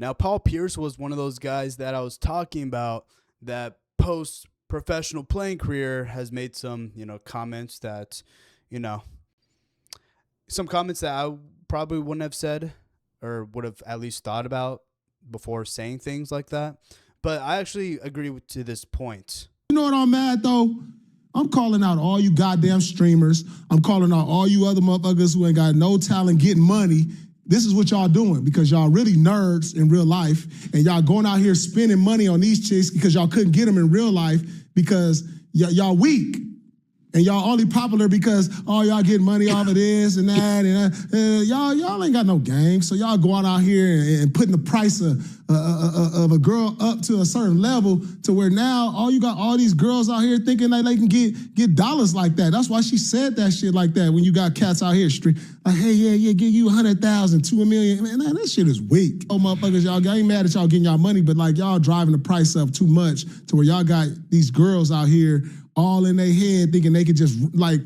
Now, Paul Pierce was one of those guys that I was talking about that post professional playing career has made some, comments that, you know, some comments that I probably wouldn't have said or would have at least thought about before saying things like that. But I actually agree to this point. You know what I'm mad though? I'm calling out all you goddamn streamers. I'm calling out all you other motherfuckers who ain't got no talent getting money. This is what y'all doing because y'all really nerds in real life and y'all going out here spending money on these chicks because y'all couldn't get them in real life because y'all weak. And y'all only popular because, y'all getting money off of this and that. And y'all ain't got no game. So y'all going out here and putting the price of a girl up to a certain level to where now you got all these girls out here thinking that they can get dollars like that. That's why she said that shit like that when you got cats out here like, hey, yeah, give you 100,000 to $1 million. Man, that shit is weak. Oh, motherfuckers, y'all ain't mad at y'all getting y'all money, but like y'all driving the price up too much to where y'all got these girls out here all in their head thinking they could just, like,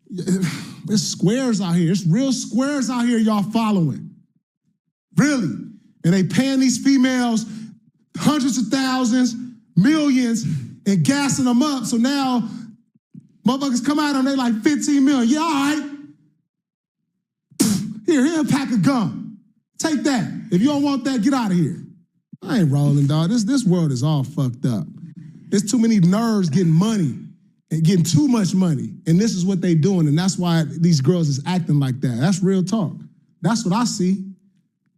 there's squares out here. It's real squares out here y'all following. Really. And they paying these females hundreds of thousands, millions, and gassing them up. So now motherfuckers come out and they like 15 million. Yeah, all right. Here a pack of gum. Take that. If you don't want that, get out of here. I ain't rolling, dog. This world is all fucked up. There's too many nerds getting money and getting too much money. And this is what they doing. And that's why these girls is acting like that. That's real talk. That's what I see.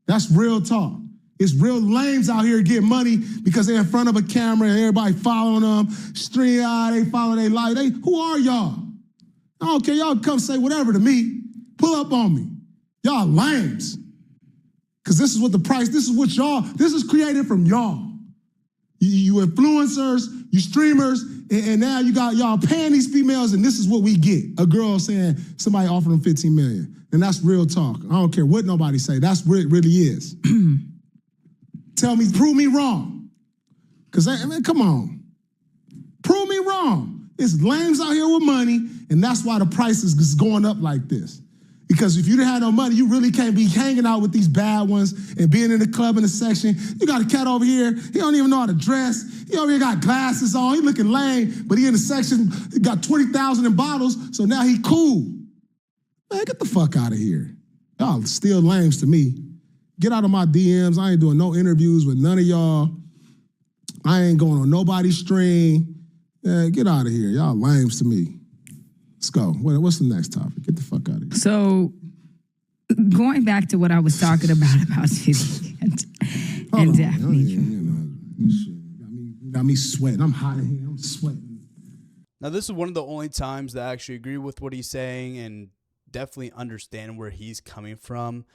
That's real talk. It's real lames out here getting money because they're in front of a camera and everybody following them. They follow their life. Who are y'all? I don't care. Y'all come say whatever to me. Pull up on me. Y'all lames. Because this is created from y'all. You influencers, you streamers, and now you got y'all paying these females, and this is what we get. A girl saying somebody offered them 15 million. And that's real talk. I don't care what nobody say. That's what it really is. Prove me wrong. Because, come on. Prove me wrong. It's lames out here with money, and that's why the price is going up like this. Because if you didn't have no money, you really can't be hanging out with these bad ones and being in the club in the section. You got a cat over here, he don't even know how to dress. He over here got glasses on, he looking lame, but he in the section, he got 20,000 in bottles, so now he cool. Man, get the fuck out of here. Y'all still lames to me. Get out of my DMs. I ain't doing no interviews with none of y'all. I ain't going on nobody's stream. Get out of here. Y'all lames to me. Let's go. What's the next topic? Get the fuck out of here. So, going back to what I was talking about Diddy and Daphne. Got me sweating. I'm hot in here. I'm sweating. Now, this is one of the only times that I actually agree with what he's saying and definitely understand where he's coming from.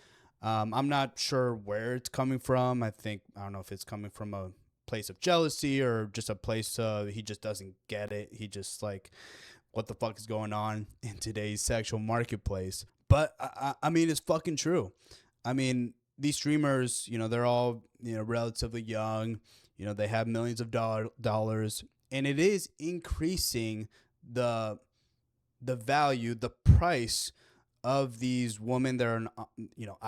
I'm not sure where it's coming from. I don't know if it's coming from a place of jealousy or just a place he just doesn't get it. He just like, what the fuck is going on in today's sexual marketplace? But I mean, it's fucking true. I mean, these streamers, they're all, relatively young. They have millions of dollars, and it is increasing the value, the price of these women that are,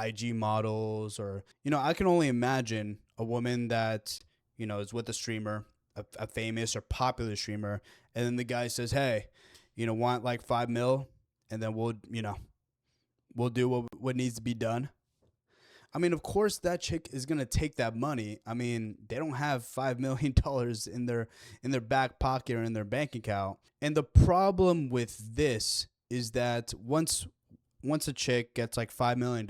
IG models, or, I can only imagine a woman that, is with a streamer, a famous or popular streamer, and then the guy says, hey, want like 5 mil, and then we'll do what needs to be done. I mean, of course that chick is going to take that money. I mean, they don't have $5 million in their back pocket or in their bank account. And the problem with this is that once a chick gets like $5 million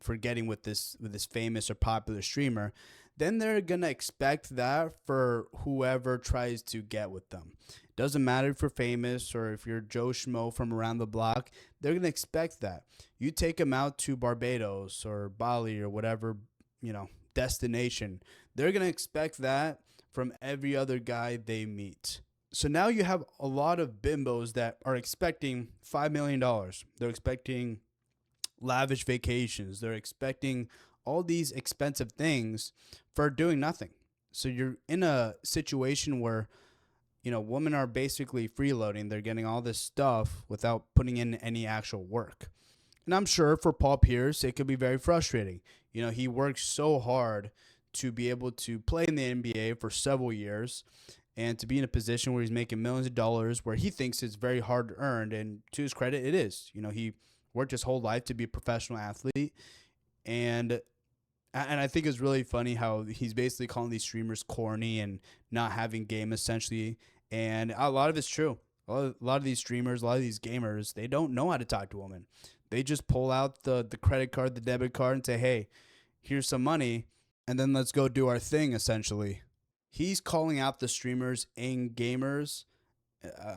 for getting with this famous or popular streamer, then they're going to expect that for whoever tries to get with them. Doesn't matter if you're famous or if you're Joe Schmo from around the block, they're going to expect that. You take them out to Barbados or Bali or whatever, destination, they're going to expect that from every other guy they meet. So now you have a lot of bimbos that are expecting $5 million. They're expecting lavish vacations. They're expecting all these expensive things for doing nothing. So you're in a situation where, women are basically freeloading. They're getting all this stuff without putting in any actual work. And I'm sure for Paul Pierce, it could be very frustrating. You know, he worked so hard to be able to play in the NBA for several years and to be in a position where he's making millions of dollars where he thinks it's very hard earned. And to his credit, it is. You know, he worked his whole life to be a professional athlete. And I think it's really funny how he's basically calling these streamers corny and not having game essentially. And a lot of it's true. A lot of these streamers, a lot of these gamers, they don't know how to talk to women. They just pull out the credit card, the debit card, and say, hey, here's some money, and then let's go do our thing, essentially. He's calling out the streamers and gamers.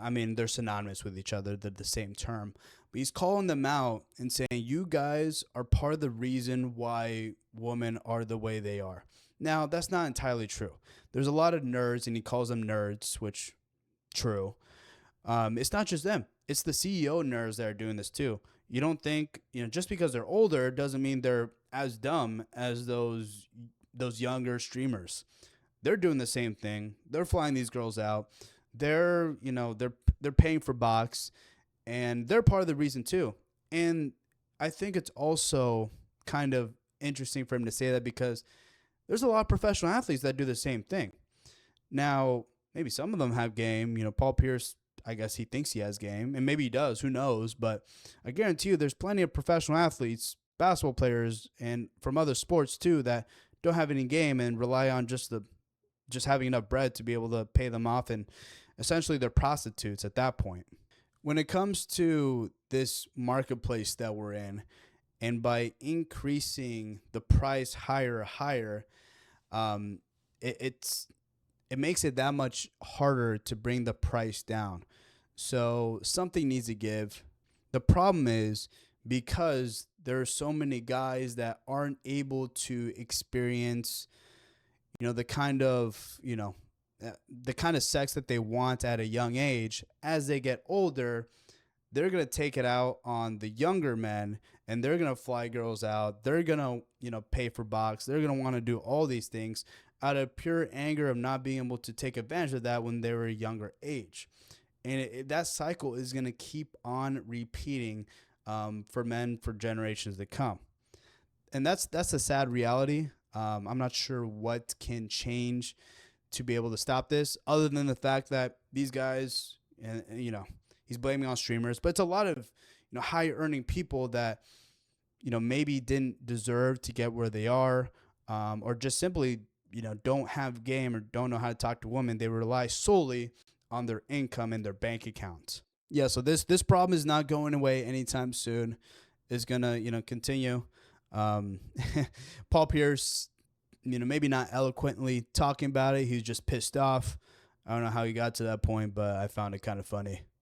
I mean, they're synonymous with each other. They're the same term. But he's calling them out and saying, you guys are part of the reason why women are the way they are. Now, that's not entirely true. There's a lot of nerds, and he calls them nerds, which, true. It's not just them. It's the CEO nerds that are doing this too. You don't think, just because they're older doesn't mean they're as dumb as those younger streamers. They're doing the same thing. They're flying these girls out. They're paying for box, and they're part of the reason too. And I think it's also kind of interesting for him to say that because there's a lot of professional athletes that do the same thing. Now, maybe some of them have game. Paul Pierce, I guess he thinks he has game, and maybe he does. Who knows? But I guarantee you there's plenty of professional athletes, basketball players, and from other sports too that don't have any game and rely on just having enough bread to be able to pay them off, and essentially they're prostitutes at that point. When it comes to this marketplace that we're in, and by increasing the price higher, it makes it that much harder to bring the price down. So something needs to give. The problem is because there are so many guys that aren't able to experience, the kind of sex that they want at a young age. As they get older, they're going to take it out on the younger men, and they're going to fly girls out. They're going to, pay for box. They're going to want to do all these things out of pure anger of not being able to take advantage of that when they were a younger age. And that cycle is going to keep on repeating for men for generations to come. And that's a sad reality. I'm not sure what can change to be able to stop this other than the fact that these guys, he's blaming on streamers, but it's a lot of, high earning people that, maybe didn't deserve to get where they are, or just simply, don't have game or don't know how to talk to women. They rely solely on their income and their bank accounts. Yeah. So this problem is not going away anytime soon. It's going to, continue. Paul Pierce, maybe not eloquently talking about it. He's just pissed off. I don't know how he got to that point, but I found it kind of funny.